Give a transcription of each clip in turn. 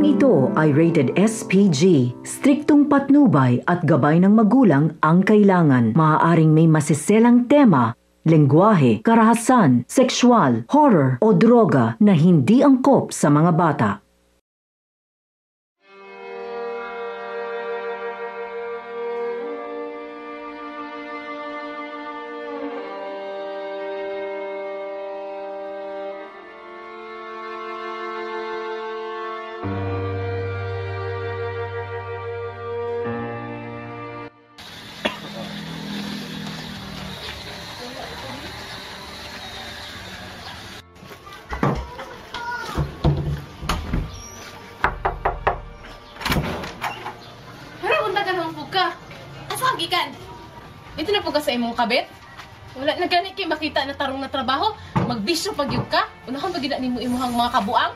Programang ito ay rated SPG. Striktong patnubay at gabay ng magulang ang kailangan. Maaaring may masiselang tema, lengguwahe, karahasan, sexual, horror o droga na hindi angkop sa mga bata. Ito na po ka sa imong kabit? Wala na gani kay makita na tarong na trabaho. Magbisyo pag yun ka. Unahon pag nimo imuhang mga kabuang.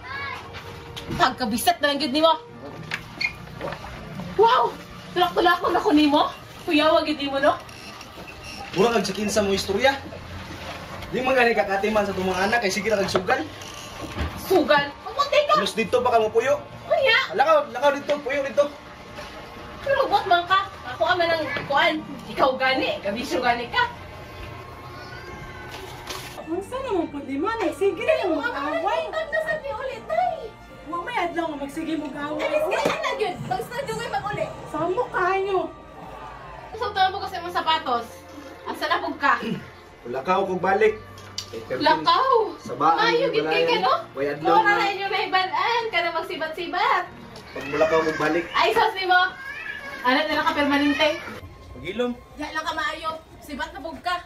Pagkabisat na lang yun nimo. Wow! Tulak-tulakon ako nimo. Kuyawa gid nimo no? Mura kag sakin sa mo istorya. Di man gani kakatiman sa itong mga anak kay sige na kag sugal. Sugal? Mamunti ka! Plus dito pa ka mo puyo. Kuya! Lakaw dito, puyo dito. Pero magbot man ka. Ako ama ng kuan. Ikaw gani. Kabisyo gani ka. Unsa naman po di man eh. Sige na yung mag-away. Ang nasabi ulit tay. Huwag may adlaw nga magsige mag-away. Alis ganyan na yun. Mag-studio kayo mag-uli. Samo kayo. Gusto ko po kasi mong sapatos. Asa na po ka? Lakaw kog balik. Lakaw! Sabaan, Mayo gid kay ka no? Bayad lang Mura na. na inyo na ibalaan. Ka na magsibat-sibat. Pag mulakaw kog balik. Ay, sos ni mo. Ano na lang ka permanente? Pagilom. Ya lang ka maayo. Sibat na bug ka.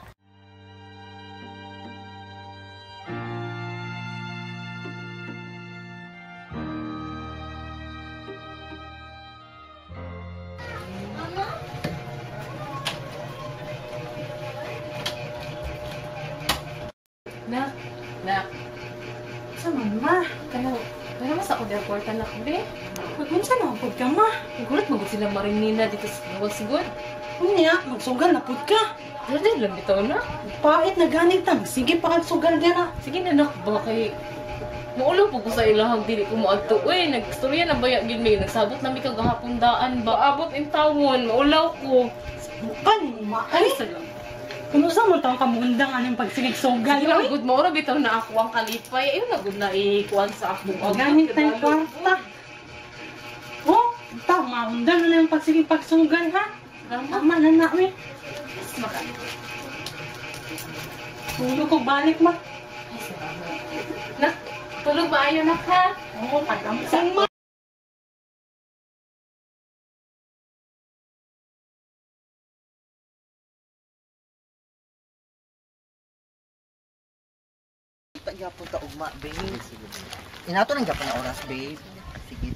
Nak. Sa mama. Kaya mo sa ako airport anak, be. Unsa naman po ka ma? Nagulat mo sila marinina dito sa Sigod. Unya, magsugal na po ka. Dali lang bitaw na. Pait na ganit ta. Sige pa kag sugal dira. Sige na nak, baka kay maulo po ko sa ilahang dili ko moadto. Uy, nagstorya na baya gid may nagsabot na mi kag gahapon daan ba abot in tawon, maulaw ko. Bukan mo ma. Ay, Ay, salam. kuno sa mo taong kamundang anong pagsigig sugal. Sige na, good mo ra bitaw na ako ang kalipay. Ayun na good na ikuan sa ako. Ganit tayo kwarta. Oh, ta maundan na yung pagsigig pagsugal ha. Tama na na mi. Tulog ko balik ma. Nak, tulog ba ayo nak ha? Oo, tagamsan ma. Gyapon ta ugma, babe. Inato nang gyapon na oras, babe. Sige.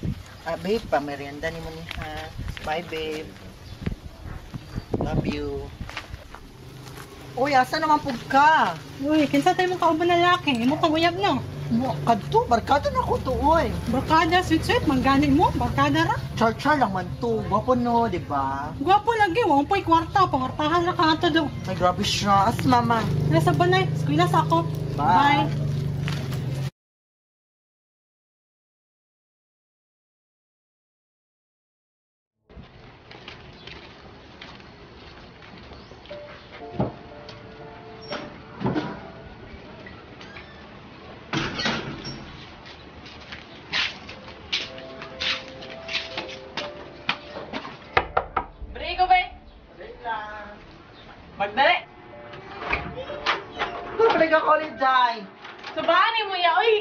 Babe, pamerienda nimo ni ha. Bye, babe. Love you. Uy, asa naman pug ka? Uy, kinsa tayo mong kauban na laki? Imo kang uyab no? Mo kadto barkada na ko to, oy. Barkada, sweet-sweet, mangganit mo, barkada ra. Char-char lang man to. Gwapo no, di ba? Gwapo lagi, wala po'y kwarta, pangartahan na ka ato daw. Ay, grabe siya. As mama. Nasa banay, eskwela sa ako. Bye. Bye. Brigo ba? Magdali. Ito, pala ka college, ay. Sabani mo ya, oy.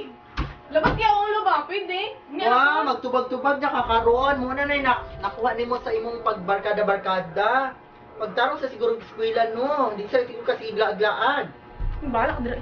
Labas ka ulo ba? Pwede. Wow, magtubag-tubag na kakaroon. Muna na yung nakuha ni mo sa imong pagbarkada-barkada. Pagtarong sa sigurong eskwela, no. Hindi sa siguro kasi igla-aglaan. Balak dira.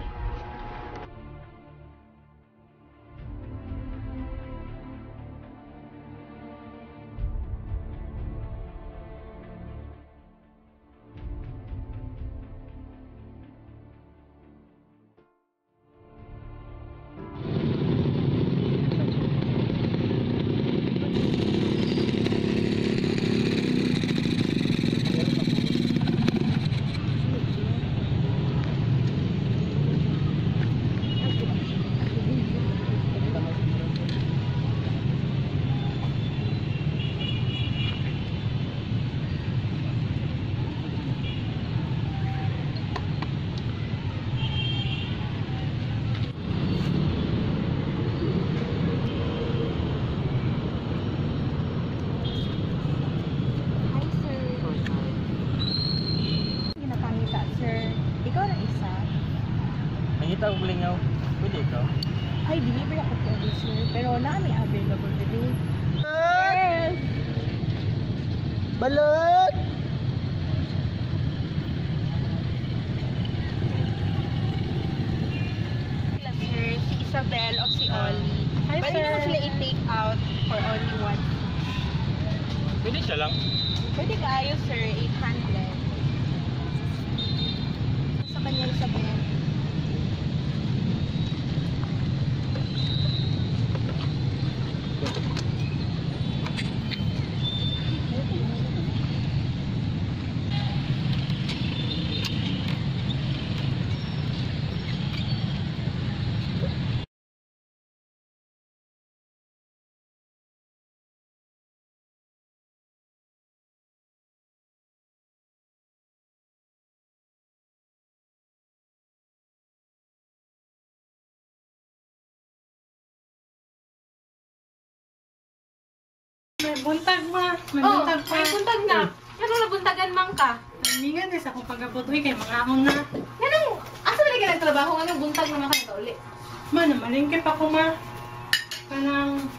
Ay, deliver ako producer. Pero namin available today. Yes! Balot! Sir, si Isabel o si Ollie. Hi, Pwede sir. naman sila i-take out for only one. Pwede siya lang. Pwede kaayo, sir. 800. Sa kanya, Isabel. May buntag ma. May Oh, buntag pa. may buntag na. Pero nabuntagan man ka. Mingan sa akong pagabot. Uy, kay mga ahon na. Anong, asa ba ka nagtrabaho? Anong buntag naman ka nito uli? Ma, namalingkip ako ma. Kanang...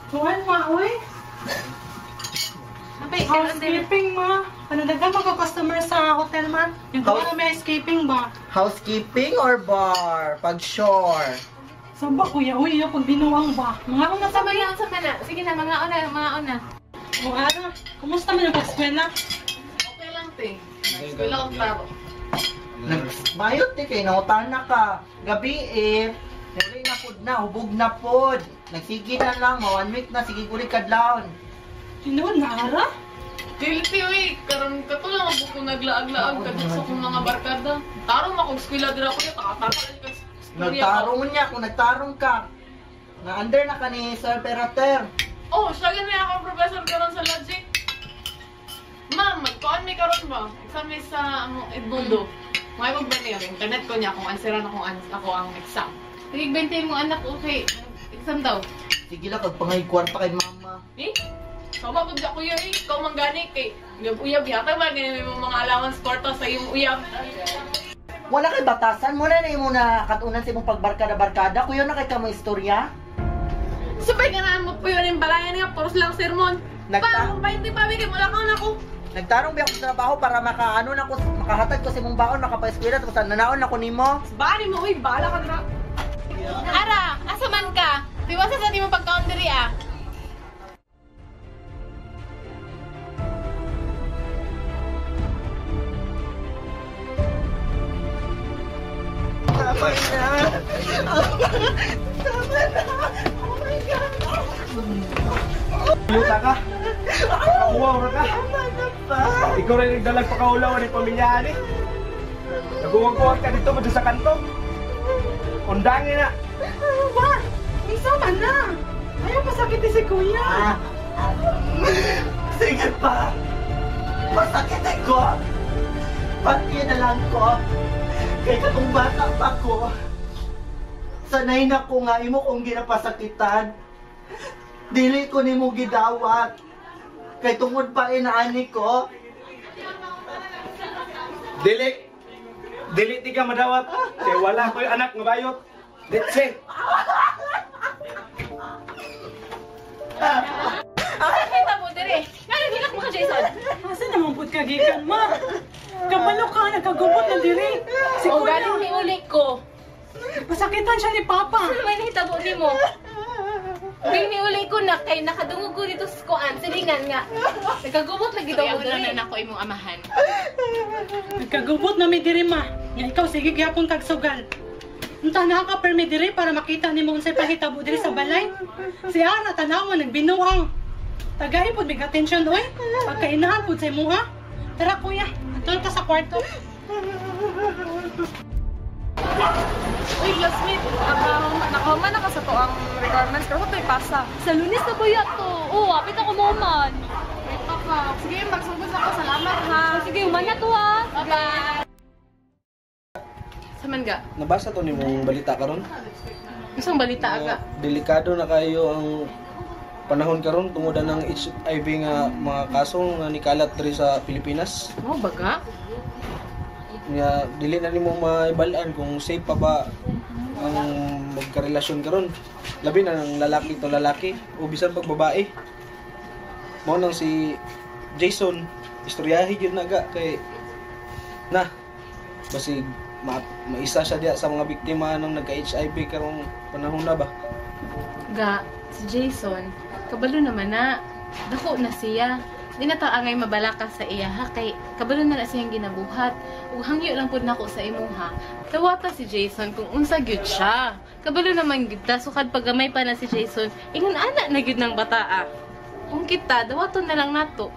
Kuhan ma, uy. Apay, kailan din. Housekeeping ma. Panadagan mo ka customer sa hotel ma. Yung gawa na may housekeeping ba? Housekeeping or bar? Pag shore. Saan ba kuya? Uy, yung pag binuwang ba? Mga ahon na Sa sa mga sa mana. Sige na, mga una. O ano? Kumusta man yung pag-eskwela? Okay lang, te. Wala akong taro. Bayot di kay nautana ka. Gabi eh. Nuri na pod na, hubog na pod. Nagsige na lang, 1 week na, sige guri kadlawon. Tinood na ara? Dilti, uy. Karon ka to lang ako kung naglaag-laag ka sa kong mga barkada. Tarong akong skwela dira ko yung takatapalan ka. Nagtarong niya, kung nagtarong ka. Na-under na ka ni Sir Perater. Oh, siya ganyan akong professor karon sa logic. Ma'am, magkuhan may karon ba? Exam may sa Edmundo. May magbanir, internet ko niya kung answeran ako ang exam. Tigig 20 mo anak, okay. Exam daw. Sige lang, kagpangay kwarta kay mama. Eh? Sama ko dyan kuya eh. Ikaw manggani kay uyab yata ba? Ganyan may mga allowance kwarta sa iyong uyab. Wala kay batasan, muna na yung muna katunan sa imong pagbarkada-barkada. Kuya na kay kamo istorya. Sabay ka na mo po yun yung balayan nga, puros lang sermon. Nagta- Pa, pa, hindi pa, bigay mo lang ako. Nagtarong ba ako sa trabaho para makahatag ko sa imong baon, makapaeskwela, tapos nanaon ako nimo. Bari mo, uy, bala ka na. Ara, asa man ka? Diwasa sa di mo pagkaon diri ah. Tama na! Tama na! Oh my God! Luta ka. Uwaw na ka. Tama na pa! Ikaw rin nagdalag pa kaulawan ng pamilyahan eh. Naguwag-guwag ka dito mo sa kanto. Undangin na. Ba? Isa man na! Ayaw masakit si kuya! Sige pa! Masakitin ko! Pati na lang ko! Kaya kung bata pa ko, sanay na ko nga imo kung ginapasakitan. Dili ko ni mo gidawat. Kay tungod pa inaani ko. Dili. Dili ti ka madawat. Kaya wala ko yung anak nga bayot. That's it. Kita mo diri. Nga nagilak mo ka, Jason. Asa naman pud kagikan ma? Kabalo ka, nagkagubot na diri. Si O kuya, galing ni ulit ko. pasakitan siya ni Papa. Ano may nahitabo ni mo? Galing ni ulit ko na kay nakadungog ko dito sa kuan. Silingan nga. Nagkagubot lagi daw mo diri. Kaya ako imong amahan. Nagkagubot na mi diri ma. Nga ikaw sige gyapon kag sugal. Unta na ka permi diri para makita nimo unsay pahitabo diri sa balay. Si Ana tanawa nagbinuang. Tagay pud mig atensyon oy. Pagkainahan pud sa imo ha. Tara kuya, aton ka sa kwarto. Uy, classmate. Nakahuman na ka sa to ang requirements. Pero ito'y pasa. Sa Lunes na ba yan to? Oo, apit ako mo man. Wait ka. Sige, magsugod ako. Salamat ha. Sige, uman na to ha. Bye-bye. Saman ga? Nabasa to ni mong balita karon. Isang balita aga. Delikado na kayo ang panahon karon tungod ng HIV nga mga kaso nga nikalat diri sa Pilipinas. Oh, baga? Nga dili na nimo maibalaan kung safe pa ba ang magkarelasyon karon. Labi na ng lalaki to lalaki o bisan pag babae. Mao nang si Jason istoryahi gyud na ga kay na basig maisa siya diya sa mga biktima ng nagka-HIV karong panahon na ba. Ga, si Jason, kabalo naman na, dako na siya. Di na ta angay mabalaka sa iya ha, kay kabalo na siyang ginabuhat. Ug hangyo lang pud nako sa imuha. Tawata si Jason kung unsa gyud siya. Kabalo naman gyud ta, sukad paggamay pa na si Jason, ingon ana na gyud ng bataa. Kung kita, dawaton na lang nato.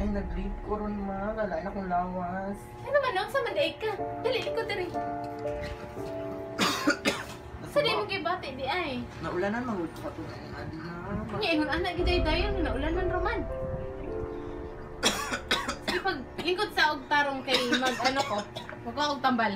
Ay, nag-leave ko ron ma. Kalain akong lawas. Ano man, no? Sa mandaig ka. Dali, likod na rin. Sa di mo kibati, di ay. Naulanan, mahulog ko ito. Nga, ingon anak, giday dayon, naulanan roman. Sige, pag lingkod sa og tarong kay mag-ano ko, magkuha og tambal.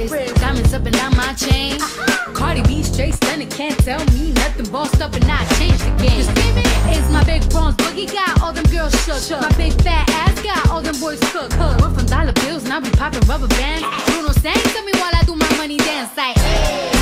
Diamonds up and down my chain. Cardi B straight stunning, can't tell me nothing. Bossed up and I changed the game. It's my big bronze boogie, got all them girls shook. My big fat ass got all them boys cooked. We're from dollar bills, now we popping rubber bands. Bruno sang to me while I do my money dance like.